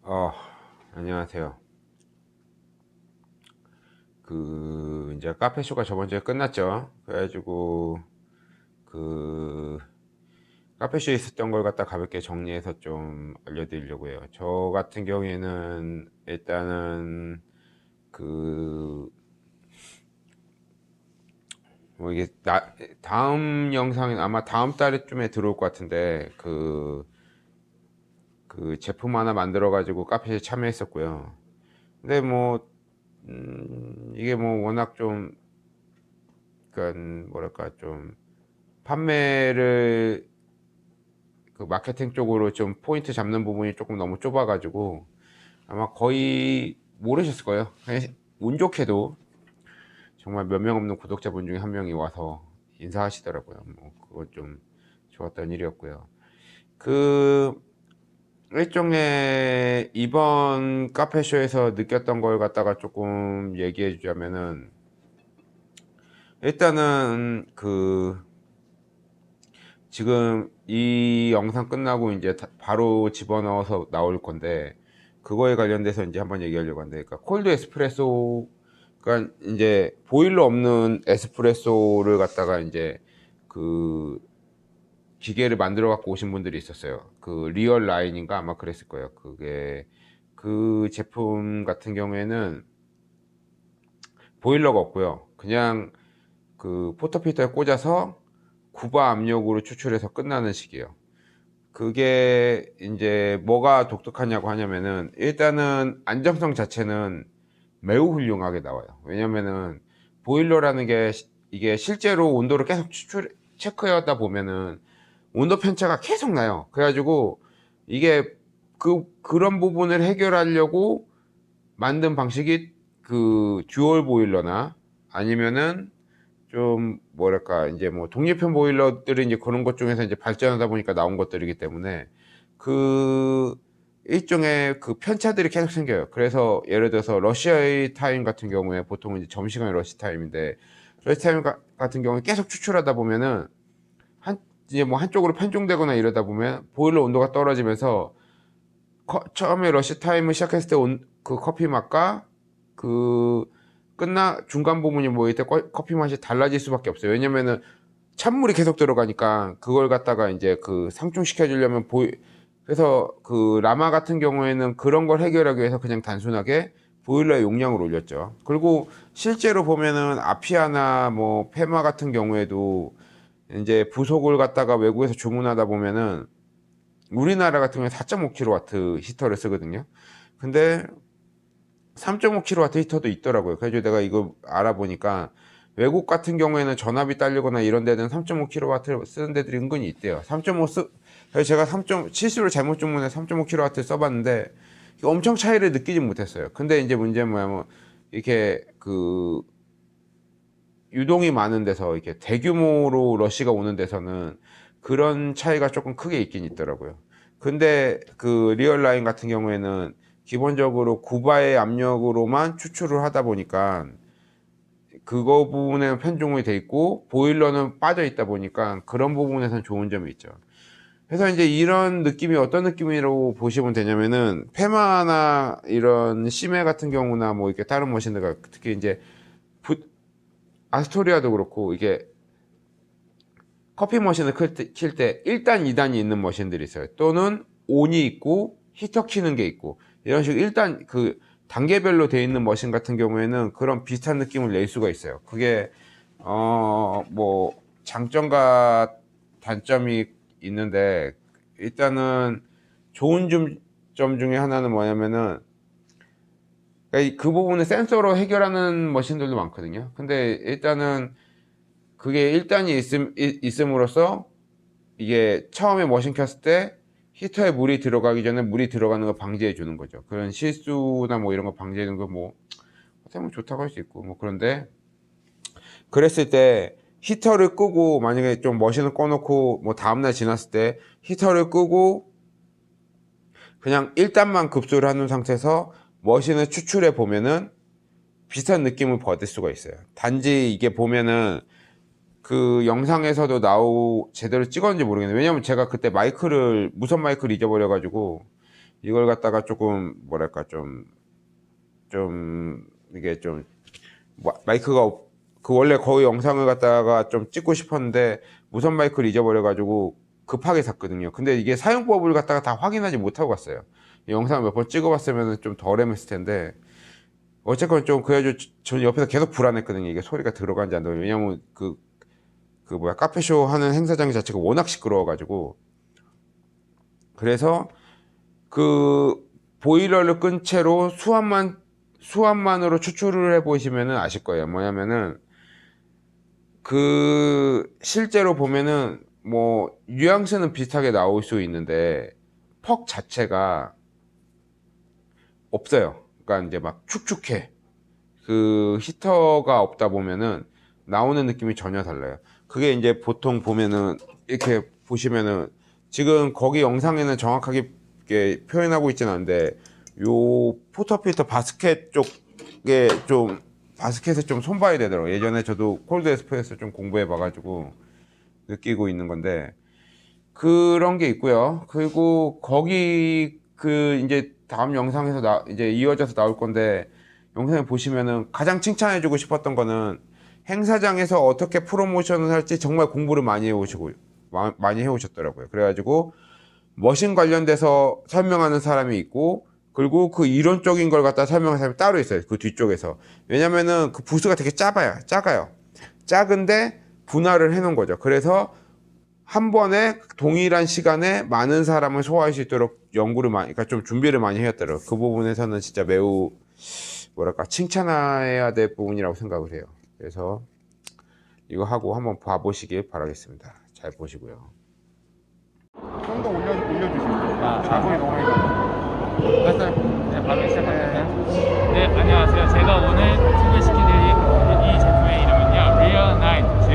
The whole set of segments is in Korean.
어, 안녕하세요. 이제 카페쇼가 저번 주에 끝났죠. 그래가지고, 그, 카페쇼에 있었던 걸 갖다 가볍게 정리해서 좀 알려드리려고 해요. 저 같은 경우에는 일단은, 그, 뭐 이게, 다음 영상은 아마 다음 달쯤에 들어올 것 같은데, 그 제품 하나 만들어가지고 카페쇼에 참여했었고요. 근데 뭐, 이게 뭐 워낙 좀, 그니까, 뭐랄까, 좀, 판매를 그 마케팅 쪽으로 좀 포인트 잡는 부분이 조금 너무 좁아가지고 아마 거의 모르셨을 거예요. 그냥 운 좋게도 정말 몇 명 없는 구독자분 중에 한 명이 와서 인사하시더라고요. 뭐 그건 좀 좋았던 일이었고요. 그 일종의 이번 카페쇼에서 느꼈던 걸 갖다가 조금 얘기해 주자면은 일단은 지금 이 영상 끝나고 이제 바로 집어넣어서 나올 건데 그거에 관련돼서 이제 한번 얘기하려고 하는데 그러니까 콜드 에스프레소 그러니까 이제 보일러 없는 에스프레소를 갖다가 이제 그 기계를 만들어 갖고 오신 분들이 있었어요. 그 리얼 라인인가 아마 그랬을 거예요. 그게 그 제품 같은 경우에는 보일러가 없고요. 그냥 그 포터피터에 꽂아서 구바 압력으로 추출해서 끝나는 식이에요. 그게 이제 뭐가 독특하냐고 하냐면은 일단은 안정성 자체는 매우 훌륭하게 나와요. 왜냐면은 보일러라는 게 이게 실제로 온도를 계속 체크하다 보면은 온도 편차가 계속 나요. 그래가지고 이게 그런 부분을 해결하려고 만든 방식이 그 듀얼 보일러나 아니면은 좀 뭐랄까 이제 뭐 독립형 보일러들이 이제 그런 것 중에서 이제 발전하다 보니까 나온 것들이기 때문에 그 일종의 그 편차들이 계속 생겨요. 그래서 예를 들어서 러시아의 타임 같은 경우에 보통 이제 점심시간이 러시 타임인데 러시 타임 같은 경우에 계속 추출하다 보면은 한 이제 뭐 한쪽으로 편중되거나 이러다 보면 보일러 온도가 떨어지면서 처음에 러시 타임을 시작했을 때 그 커피 맛과 그 중간 부분이 모일 때 커피 맛이 달라질 수밖에 없어요. 왜냐면은 찬물이 계속 들어가니까 그걸 갖다가 이제 그 상충시켜 주려면 그래서 그 라마 같은 경우에는 그런 걸 해결하기 위해서 그냥 단순하게 보일러의 용량을 올렸죠. 그리고 실제로 보면은 아피아나 뭐 페마 같은 경우에도 이제 부속을 갖다가 외국에서 주문하다 보면은 우리나라 같은 경우에 4.5kW 히터를 쓰거든요. 근데 3.5kW 히터도 있더라고요. 그래서 내가 이거 알아보니까 외국 같은 경우에는 전압이 딸리거나 이런 데는 3.5kW 쓰는 데들이 은근히 있대요. 3.5 그래서 제가 실수로 잘못 주문해 3.5kW 써봤는데 엄청 차이를 느끼지 못했어요. 근데 이제 문제는 뭐냐면 이렇게 그 유동이 많은 데서 이렇게 대규모로 러시가 오는 데서는 그런 차이가 조금 크게 있긴 있더라고요. 근데 그 리얼라인 같은 경우에는 기본적으로 구바의 압력으로만 추출을 하다 보니까 그거 부분에는 편중이 돼 있고 보일러는 빠져 있다 보니까 그런 부분에서는 좋은 점이 있죠. 그래서 이제 이런 느낌이 어떤 느낌이라고 보시면 되냐면은 페마나 이런 시메 같은 경우나 뭐 이렇게 다른 머신들 특히 이제 아스토리아도 그렇고 이게 커피 머신을 킬 때 1단, 2단이 있는 머신들이 있어요. 또는 온이 있고 히터 키는 게 있고 이런 식으로 일단 그 단계별로 돼 있는 머신 같은 경우에는 그런 비슷한 느낌을 낼 수가 있어요. 그게 뭐 장점과 단점이 있는데 일단은 좋은 점 중에 하나는 뭐냐면은 그 부분을 센서로 해결하는 머신들도 많거든요. 근데 일단은 그게 1단이 있음으로써 이게 처음에 머신 켰을 때 히터에 물이 들어가기 전에 물이 들어가는 걸 방지해 주는 거죠. 그런 실수나 뭐 이런 거 방지해 주는 거 뭐 어떻게 보면 좋다고 할 수 있고 뭐 그런데 그랬을 때 히터를 끄고 만약에 좀 머신을 꺼놓고 뭐 다음날 지났을 때 히터를 끄고 그냥 1단만 급수를 하는 상태에서 머신을 추출해 보면은 비슷한 느낌을 받을 수가 있어요. 단지 이게 보면은 그 영상에서도 제대로 찍었는지 모르겠네요. 왜냐면 제가 그때 무선 마이크를 잊어버려가지고 이걸 갖다가 조금 뭐랄까 좀 이게 좀 마이크가 그 원래 거의 영상을 갖다가 좀 찍고 싶었는데 무선 마이크를 잊어버려가지고 급하게 샀거든요. 근데 이게 사용법을 갖다가 다 확인하지 못하고 갔어요. 영상을 몇 번 찍어봤으면 좀 덜 애맸을 텐데 어쨌건 좀 그래가지고 저는 옆에서 계속 불안했거든요. 이게 소리가 들어간지 안 들어간지. 왜냐면 그 카페쇼 하는 행사장 자체가 워낙 시끄러워가지고. 그래서 그 보일러를 끈 채로 수압만으로 추출을 해보시면은 아실 거예요. 뭐냐면은 그 실제로 보면은 뭐 뉘앙스는 비슷하게 나올 수 있는데 퍽 자체가 없어요. 그러니까 이제 막 축축해. 그 히터가 없다 보면은 나오는 느낌이 전혀 달라요. 그게 이제 보통 보면은 이렇게 보시면은 지금 거기 영상에는 정확하게 이렇게 표현하고 있지는 않은데 요 포터필터 바스켓 쪽에 좀 바스켓에 좀 손봐야 되더라고요. 예전에 저도 콜드 에스프레소 좀 공부해 봐가지고 느끼고 있는 건데 그런 게 있고요. 그리고 거기 그 이제 다음 영상에서 이제 이어져서 나올 건데 영상에 보시면은 가장 칭찬해주고 싶었던 거는 행사장에서 어떻게 프로모션을 할지 정말 공부를 많이 해오셨더라고요. 그래가지고 머신 관련돼서 설명하는 사람이 있고 그리고 그 이론적인 걸 갖다 설명하는 사람이 따로 있어요. 그 뒤쪽에서. 왜냐면은 그 부스가 되게 작아요. 작은데 분할을 해 놓은 거죠. 그래서 한 번에 동일한 시간에 많은 사람을 소화할 수 있도록 그러니까 좀 준비를 많이 해왔더라고요. 그 부분에서는 진짜 매우 뭐랄까 칭찬해야 될 부분이라고 생각을 해요. 그래서 이거 하고 한번 봐보시길 바라겠습니다. 잘 보시고요. 좀 더 올려주시면 자국이 너무 많이 나요. 됐어요. 네, 바로 시작할까요? 네, 안녕하세요. 제가 오늘 소개시켜드릴 이 제품의 이름은요, 리얼 나인, 즉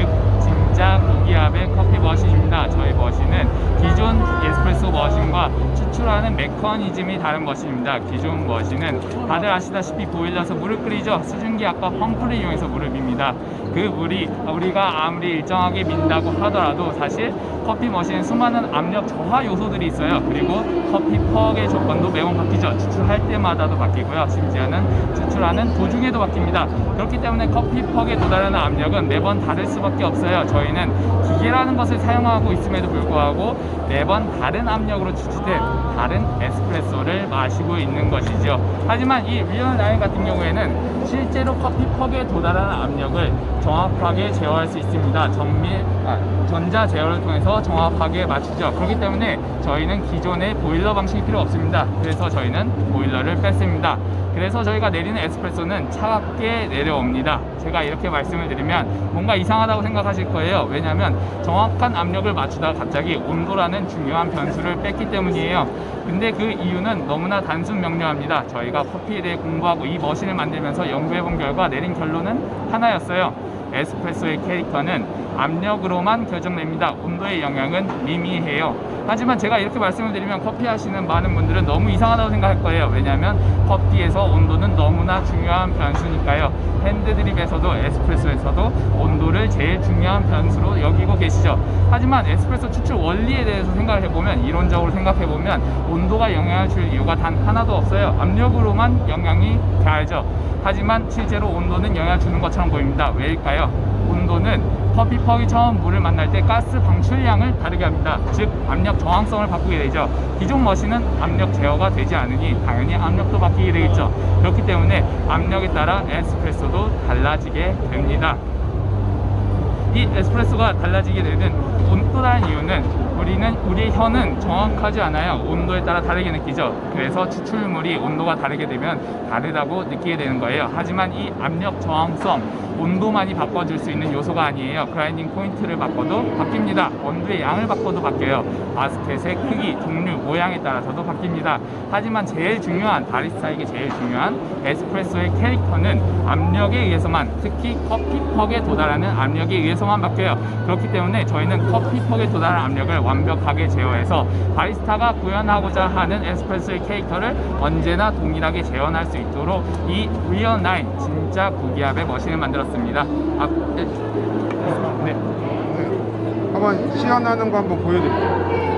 진짜 고기압의 커피 머신입니다. 저희 머신은 기존 에스프레소 머신과 추출하는 메커니즘이 다른 머신입니다. 기존 머신은 다들 아시다시피 보일러에서 물을 끓이죠. 수증기 압과 펌프를 이용해서 물을 밉니다. 그 물이 우리가 아무리 일정하게 민다고 하더라도 사실 커피 머신은 수많은 압력 저하 요소들이 있어요. 그리고 커피 퍽의 조건도 매번 바뀌죠. 추출할 때마다도 바뀌고요. 심지어는 추출하는 도중에도 바뀝니다. 그렇기 때문에 커피 퍽에 도달하는 압력은 매번 다를 수밖에 없어요. 저희는 기계라는 것을 사용하고 있음에도 불구하고 매번 다른 압력으로 추출된 다른 에스프레소를 마시고 있는 것이죠. 하지만 이 리얼 나인 같은 경우에는 실제로 커피 퍽에 도달하는 압력을 정확하게 제어할 수 있습니다. 전자 제어를 통해서 정확하게 맞추죠. 그렇기 때문에 저희는 기존의 보일러 방식이 필요 없습니다. 그래서 저희는 보일러를 뺐습니다. 그래서 저희가 내리는 에스프레소는 차갑게 내려옵니다. 제가 이렇게 말씀을 드리면 뭔가 이상하다고 생각하실 거예요. 왜냐하면 정확한 압력을 맞추다가 갑자기 온도라는 중요한 변수를 뺐기 때문이에요. 근데 그 이유는 너무나 단순 명료합니다. 저희가 커피에 대해 공부하고 이 머신을 만들면서 연구해본 결과 내린 결론은 하나였어요. 에스프레소의 캐릭터는 압력으로만 결정됩니다. 온도의 영향은 미미해요. 하지만 제가 이렇게 말씀을 드리면 커피 하시는 많은 분들은 너무 이상하다고 생각할 거예요. 왜냐하면 커피에서 온도는 너무나 중요한 변수니까요. 핸드드립에서도 에스프레소에서도 온도를 제일 중요한 변수로 여기고 계시죠. 하지만 에스프레소 추출 원리에 대해서 생각해보면, 이론적으로 생각해보면 온도가 영향을 줄 이유가 단 하나도 없어요. 압력으로만 영향이 가야죠. 하지만 실제로 온도는 영향을 주는 것처럼 보입니다. 왜일까요? 온도는 커피 퍽이 처음 물을 만날 때 가스 방출량을 다르게 합니다. 즉 압력 저항성을 바꾸게 되죠. 기존 머신은 압력 제어가 되지 않으니 당연히 압력도 바뀌게 되겠죠. 그렇기 때문에 압력에 따라 에스프레소도 달라지게 됩니다. 이 에스프레소가 달라지게 되는 또 다른 이유는 우리의 혀는 정확하지 않아요. 온도에 따라 다르게 느끼죠. 그래서 추출물이 온도가 다르게 되면 다르다고 느끼게 되는 거예요. 하지만 이 압력 저항성, 온도만이 바꿔줄 수 있는 요소가 아니에요. 그라인딩 포인트를 바꿔도 바뀝니다. 온도의 양을 바꿔도 바뀌어요. 바스켓의 크기, 종류, 모양에 따라서도 바뀝니다. 하지만 제일 중요한, 바리스타에게 제일 중요한 에스프레소의 캐릭터는 압력에 의해서만, 특히 커피 퍽에 도달하는 압력에 의해서만 바뀌어요. 그렇기 때문에 저희는 커피 퍽에 도달하는 압력을 완벽하게 제어해서 바리스타가 구현하고자 하는 에스프레소의 캐릭터를 언제나 동일하게 재현할 수 있도록 이 리얼 나인, 진짜 고기압의 머신을 만들었습니다. 네. 한번 시연하는 거 한번 보여드릴게요.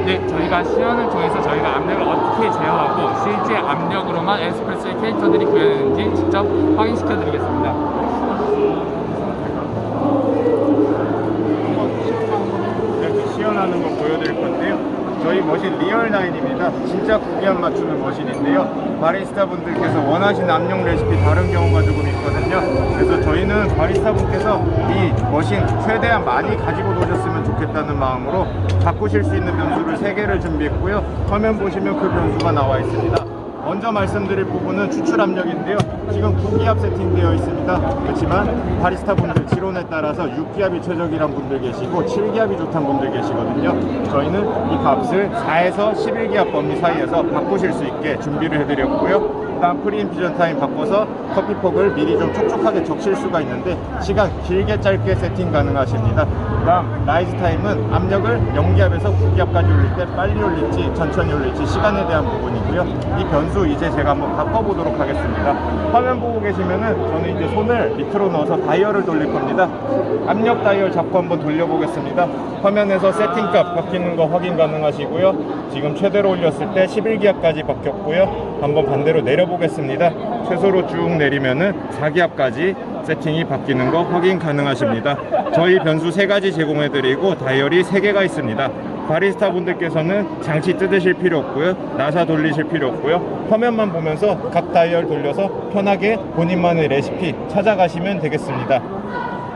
네, 저희가 시연을 통해서 저희가 압력을 어떻게 제어할 압력으로만 에스프레소의 캐릭터들이 구현되는지 직접 확인시켜 드리겠습니다. 이렇게 시연하는 거 보여드릴 건데요. 저희 머신 리얼9입니다. 진짜 구기압 맞추는 머신인데요. 바리스타 분들께서 원하시는 압력 레시피 다른 경우가 조금 있거든요. 그래서 저희는 바리스타 분께서 이 머신 최대한 많이 가지고 노셨으면 좋겠다는 마음으로 바꾸실 수 있는 변수를 3개를 준비했고요. 화면 보시면 그 변수가 나와 있습니다. 먼저 말씀드릴 부분은 추출 압력인데요. 지금 9기압 세팅되어 있습니다. 그렇지만 바리스타 분들 지론에 따라서 6기압이 최적이란 분들 계시고 7기압이 좋다는 분들 계시거든요. 저희는 이 값을 4에서 11기압 범위 사이에서 바꾸실 수 있게 준비를 해드렸고요. 다음 프리인퓨전 타임 바꿔서 커피폭을 미리 좀 촉촉하게 적실 수가 있는데 시간 길게 짧게 세팅 가능하십니다. 다음 라이즈 타임은 압력을 0기압에서 9기압까지 올릴 때 빨리 올릴지 천천히 올릴지 시간에 대한 부분이고요. 이 변수 이제 제가 한번 바꿔보도록 하겠습니다. 화면 보고 계시면은 저는 이제 손을 밑으로 넣어서 다이얼을 돌릴 겁니다. 압력 다이얼 잡고 한번 돌려보겠습니다. 화면에서 세팅값 바뀌는 거 확인 가능하시고요. 지금 최대로 올렸을 때 11기압까지 바뀌었고요. 한번 반대로 내려보겠습니다. 최소로 쭉 내리면은 4기압까지 세팅이 바뀌는 거 확인 가능하십니다. 저희 변수 3가지 제공해드리고 다이얼이 3개가 있습니다. 바리스타 분들께서는 장치 뜯으실 필요 없고요. 나사 돌리실 필요 없고요. 화면만 보면서 각 다이얼 돌려서 편하게 본인만의 레시피 찾아가시면 되겠습니다.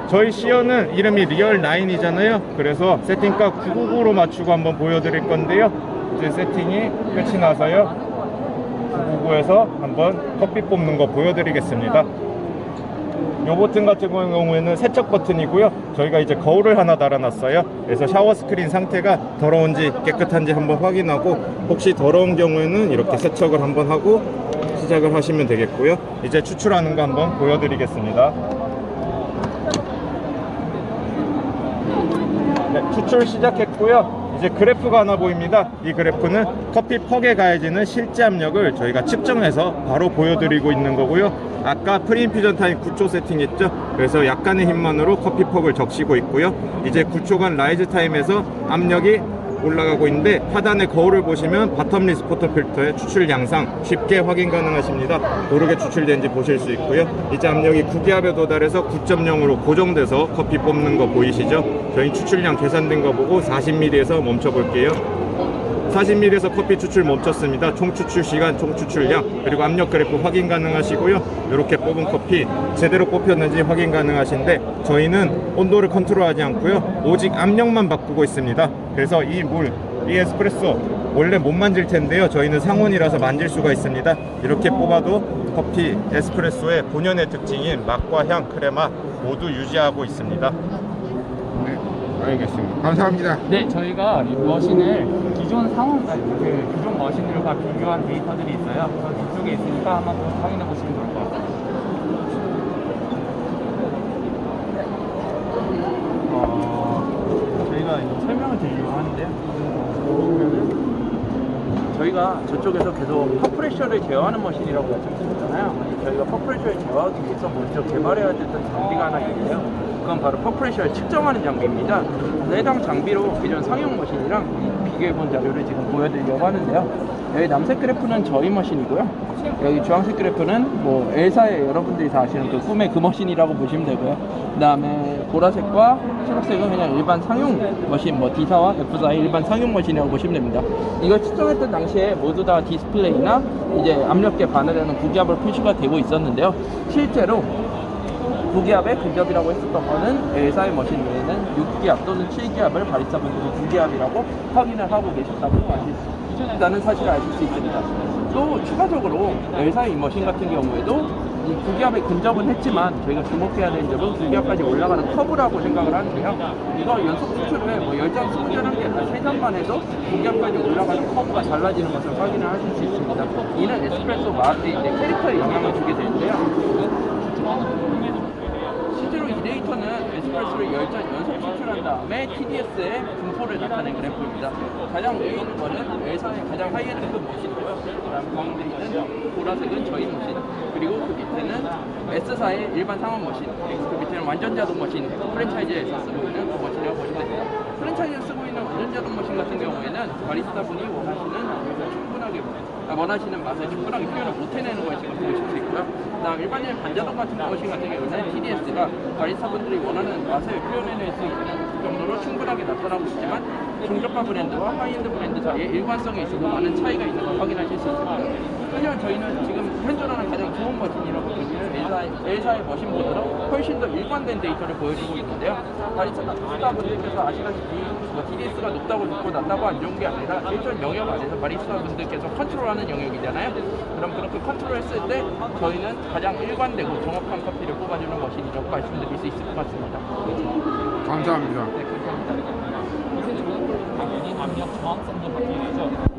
저희 시연은 이름이 리얼9이잖아요. 그래서 세팅값 999로 맞추고 한번 보여드릴 건데요. 이제 세팅이 끝이 나서요. 999에서 한번 커피 뽑는 거 보여드리겠습니다. 요 버튼 같은 경우에는 세척 버튼이고요. 저희가 이제 거울을 하나 달아놨어요. 그래서 샤워 스크린 상태가 더러운지 깨끗한지 한번 확인하고 혹시 더러운 경우에는 이렇게 세척을 한번 하고 시작을 하시면 되겠고요. 이제 추출하는 거 한번 보여드리겠습니다. 네, 추출 시작했고요. 이제 그래프가 하나 보입니다. 이 그래프는 커피 퍽에 가해지는 실제 압력을 저희가 측정해서 바로 보여드리고 있는 거고요. 아까 프리인퓨전 타임 9초 세팅했죠. 그래서 약간의 힘만으로 커피 퍽을 적시고 있고요. 이제 9초간 라이즈 타임에서 압력이 올라가고 있는데 하단의 거울을 보시면 바텀리스 포터 필터의 추출 양상 쉽게 확인 가능하십니다. 고르게 추출된지 보실 수 있고요. 이제 압력이 9기압에 도달해서 9.0으로 고정돼서 커피 뽑는 거 보이시죠? 저희 추출량 계산된 거 보고 40ml에서 멈춰 볼게요. 40ml에서 커피 추출 멈췄습니다. 총 추출 시간, 총 추출량, 그리고 압력 그래프 확인 가능하시고요. 이렇게 뽑은 커피 제대로 뽑혔는지 확인 가능하신데 저희는 온도를 컨트롤하지 않고요. 오직 압력만 바꾸고 있습니다. 그래서 이 에스프레소 원래 못 만질 텐데요. 저희는 상온이라서 만질 수가 있습니다. 이렇게 뽑아도 커피 에스프레소의 본연의 특징인 맛과 향, 크레마 모두 유지하고 있습니다. 네, 알겠습니다. 감사합니다. 네, 저희가 이 머신을 기존 기존 머신들과 비교한 데이터들이 있어요. 저 뒤쪽에 있으니까 한번 확인해 보시면 좋을 것 같아요. 저희가 이제 설명을 드리려고 하는데요. 저희가 저쪽에서 계속 퍼프레셔를 제어하는 머신이라고 말씀드렸잖아요. 저희가 퍼프레셔를 제어하기 위해서 먼저 개발해야 됐던 장비가 하나 있는데요. 그건 바로 퍼프레셔를 측정하는 장비입니다. 그래서 해당 장비로 기존 상용 머신이랑 비교해본 자료를 지금 보여드리려고 하는데요. 여기 남색 그래프는 저희 머신이고요. 여기 주황색 그래프는 뭐 L사에 여러분들이 다 아시는 그 꿈의 그 머신이라고 보시면 되고요. 그 다음에 보라색과 초록색은 그냥 일반 상용 머신, 뭐 D사와 F사의 일반 상용 머신이라고 보시면 됩니다. 이걸 측정했던 당시에 모두 다 디스플레이나 이제 압력계 반응하는 9기압을 표시가 되고 있었는데요. 실제로 9기압의 근접이라고 했었던 거는 L사의 머신 외에는 6기압 또는 7기압을 바리스타분들이 9기압이라고 확인을 하고 계셨다고 아는 사실을 아실 수 있습니다. 또 추가적으로 L사의 머신 같은 경우에도 이 9기압에 근접은 했지만 저희가 주목해야 되는 점은 9기압까지 올라가는 커브라고 생각을 하는데요. 이거 연속 수출을 뭐 10장 20장 게 아니라 3장만 해도 9기압까지 올라가는 커브가 달라지는 것을 확인을 하실 수 있습니다. 이는 에스프레소 맛의 캐릭터에 영향을 주게 되는데요. 실제로 이 데이터는 에스프레소를 10잔 연속 추출한 다음에 TDS의 분포를 나타낸 그래프입니다. 가장 위에 있는 거는 L사의 가장 하이엔드급 머신이고요. 그 다음 가운데 있는 보라색은 저희 머신, 그리고 그 밑에는 S사의 일반 상업 머신, 그리고 그 밑에는 완전 자동 머신, 프랜차이즈에서 쓰고 있는 그 머신이라고 보시면 됩니다. 프랜차이즈에서 쓰고 있는 완전 자동 머신 같은 경우에는 바리스타 분이 원하시는 압력을 충분하게 원하시는 맛을 충분하게 표현을 못 해내는 걸 지금 보실 수 있고요. 그다음 일반적인 반자동 같은 머신 같은 경우는 TDS가 바리스타분들이 원하는 맛을 표현해낼 수 있는 정도로 충분하게 나타나고 있지만 중저가 브랜드와 하이엔드 브랜드 사이에 일관성에 있어서 많은 차이가 있는 걸 확인하실 수 있습니다. 하지만 저희는 지금 현존하는 가장 좋은 머신이라고 보기는 L사의 머신보다도 훨씬 더 일관된 데이터를 보여주고 있는데요. 바리스타분들께서 아시다시피 TDS가 높다고 좋고 낮다고 안 좋은 게 아니라 일정 영역 안에서 바리스타분들께서 컨트롤하는 영역이잖아요. 그럼 그렇게 컨트롤했을 때 저희는 가장 일관되고 정확한 커피를 뽑아주는 머신이라고 말씀드릴 수 있을 것 같습니다. 감사합니다. 네, 감사합니다. 이제 저는 당연히 압력 정확성도 바뀌게 되죠.